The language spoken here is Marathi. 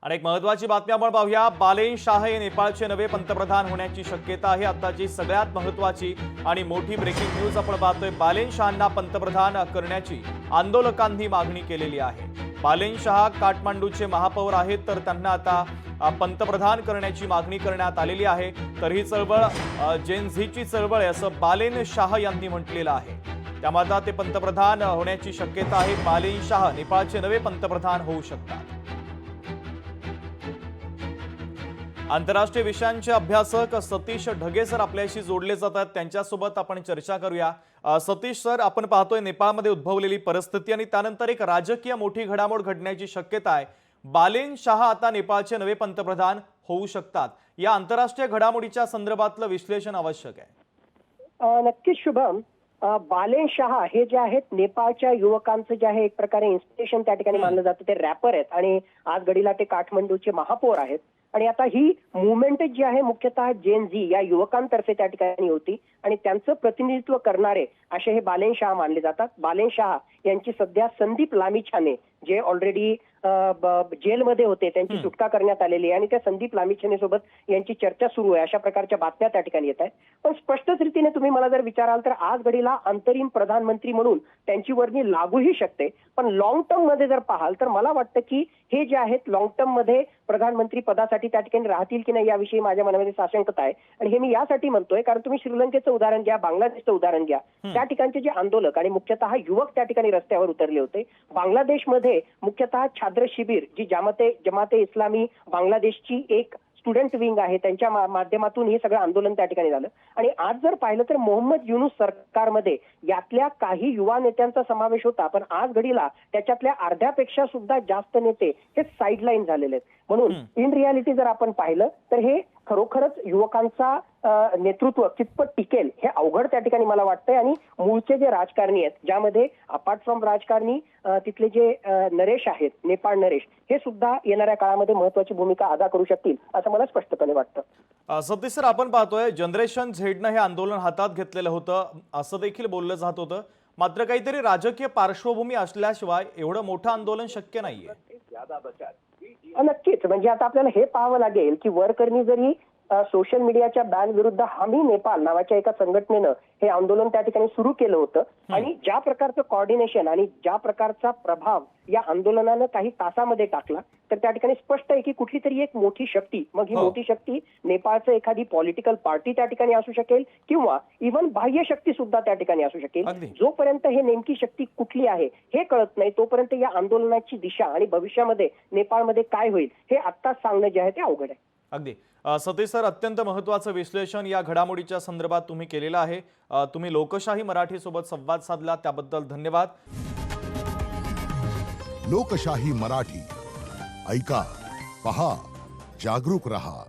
आणि एक महत्त्वाची बातमी आपण पाहूया। बालेन शाह हे नेपाळचे नवे पंतप्रधान होण्याची शक्यता आहे। आताची सगळ्यात महत्त्वाची आणि मोठी ब्रेकिंग न्यूज आपण पाहतोय। बालेन शाहना पंतप्रधान करण्याची आंदोलकांनी मागणी केलेली आहे। बालेन शाह काठमांडूचे महापौर आहेत, तर त्यांना आता पंतप्रधान करण्याची मागणी करण्यात आलेली आहे। तर ही चळवळ जेन झीची चळवळ आहे असं बालेन शाह यांनी म्हटलेलं आहे। त्यामुळे आता ते पंतप्रधान होण्याची शक्यता आहे। बालेन शाह नेपाळचे नवे पंतप्रधान होऊ शकतात। आंतरराष्ट्रीय विषयांचे अभ्यासक सतीश ढगे सर आपल्याशी जोडले जातात, त्यांच्यासोबत आपण चर्चा करूया। सतीश सर, आपण पाहतोय नेपाळमध्ये उद्भवलेली परिस्थिती आणि त्यानंतर एक राजकीय मोठी घडामोड घडण्याची शक्यता आहे। बालेन शाह आता नेपाळचे नवे पंतप्रधान होऊ शकतात। या आंतरराष्ट्रीय घडामोडीच्या संदर्भातलं विश्लेषण आवश्यक आहे। नक्कीच शुभम, बालेन शाह हे जे आहेत नेपाळच्या युवकांचं जे आहे एक प्रकारे इन्स्पिरेशन त्या ठिकाणी मानलं जातं। ते रॅपर आहेत आणि आज घडीला ते काठमांडूचे महापौर आहेत। आणि आता ही मुवमेंट जी आहे मुख्यतः जेन झी या युवकांतर्फे त्या ठिकाणी होती आणि त्यांचं प्रतिनिधित्व करणारे असे हे बालेन शाह मानले जातात। बालेन शाह यांची सध्या संदीप लामिछाने जे ऑलरेडी जेलमध्ये होते त्यांची सुटका करण्यात आलेली आहे आणि त्या संदीप लामिछाने सोबत यांची चर्चा सुरू आहे, अशा प्रकारच्या बातम्या त्या ठिकाणी येत आहेत। पण स्पष्टच रीतीने तुम्ही मला जर विचाराल तर आज घडीला अंतरिम प्रधानमंत्री म्हणून त्यांची वर्णी लागूही शकते। पण लॉंग टर्म मध्ये जर पाहाल तर मला वाटतं की हे जे आहेत लॉंग टर्म मध्ये प्रधानमंत्री पदासाठी त्या ठिकाणी राहतील की नाही याविषयी माझ्या मनामध्ये साशंकता आहे। आणि हे मी यासाठी म्हणतोय कारण तुम्ही श्रीलंकेचं उदाहरण घ्या, बांगलादेशचं उदाहरण घ्या, त्या ठिकाणचे जे आंदोलक आणि मुख्यतः युवक त्या ठिकाणी रस्त्यावर उतरले होते। बांगलादेशमध्ये मुख्यतः छात्र शिबिर जी जमाते इस्लामी बांगलादेशची एक स्टुडंट विंग आहे त्यांच्या माध्यमातून हे सगळं आंदोलन त्या ठिकाणी झालं। आणि आज जर पाहिलं तर मोहम्मद युनूस सरकारमध्ये यातल्या काही युवा नेत्यांचा समावेश होता, पण आज घडीला त्याच्यातल्या अर्ध्यापेक्षा सुद्धा जास्त नेते हे साईडलाईन झालेले आहेत। म्हणून इन रियालिटी जर आपण पाहिलं तर हे खरोखरच युवकांचा नेतृत्व कितपत टिकेल हे अवघड त्या ठिकाणी मला वाटतंय। आणि मूळचे जे राजकारणी आहेत ज्यामध्ये अपार्ट फ्रॉम राजकारणी तिथले जे नरेश आहेत, नेपाळ नरेश, हे सुद्धा येणाऱ्या काळामध्ये महत्वाची भूमिका अदा करू शकतील असं मला स्पष्टपणे वाटतं। सतीश सर, आपण पाहतोय जनरेशन झेडनं हे आंदोलन हातात घेतलेलं होतं असं देखील बोललं जात होतं, मात्र काहीतरी राजकीय पार्श्वभूमी असल्याशिवाय एवढं मोठं आंदोलन शक्य नाहीये। नक्कीच, म्हणजे आता आपल्याला हे पाहावं लागेल की वरकरणी जरी सोशल मीडियाच्या बॅन विरुद्ध हामी नेपाळ नावाच्या एका संघटनेनं हे आंदोलन त्या ठिकाणी सुरू केलं होतं आणि ज्या प्रकारचं कोऑर्डिनेशन आणि ज्या प्रकारचा प्रभाव या आंदोलनानं काही तासामध्ये टाकला तर त्या ठिकाणी स्पष्ट आहे की कुठली तरी एक मोठी शक्ती, मग ही मोठी शक्ती नेपाळचं एखादी पॉलिटिकल पार्टी त्या ठिकाणी असू शकेल किंवा इव्हन बाह्य शक्ती सुद्धा त्या ठिकाणी असू शकेल। जोपर्यंत हे नेमकी शक्ती कुठली आहे हे कळत नाही तोपर्यंत या आंदोलनाची दिशा आणि भविष्यामध्ये नेपाळमध्ये काय होईल हे आत्ताच सांगणं जे आहे ते अवघड आहे। अगदी सतीश सर, अत्यंत महत्त्वाचं विश्लेषण या घडामोडीच्या संदर्भात तुम्ही केलेलं आहे। तुम्ही लोकशाही मराठी सोबत संवाद साधला त्याबद्दल धन्यवाद। लोकशाही मराठी ऐका, पहा, जागरूक रहा।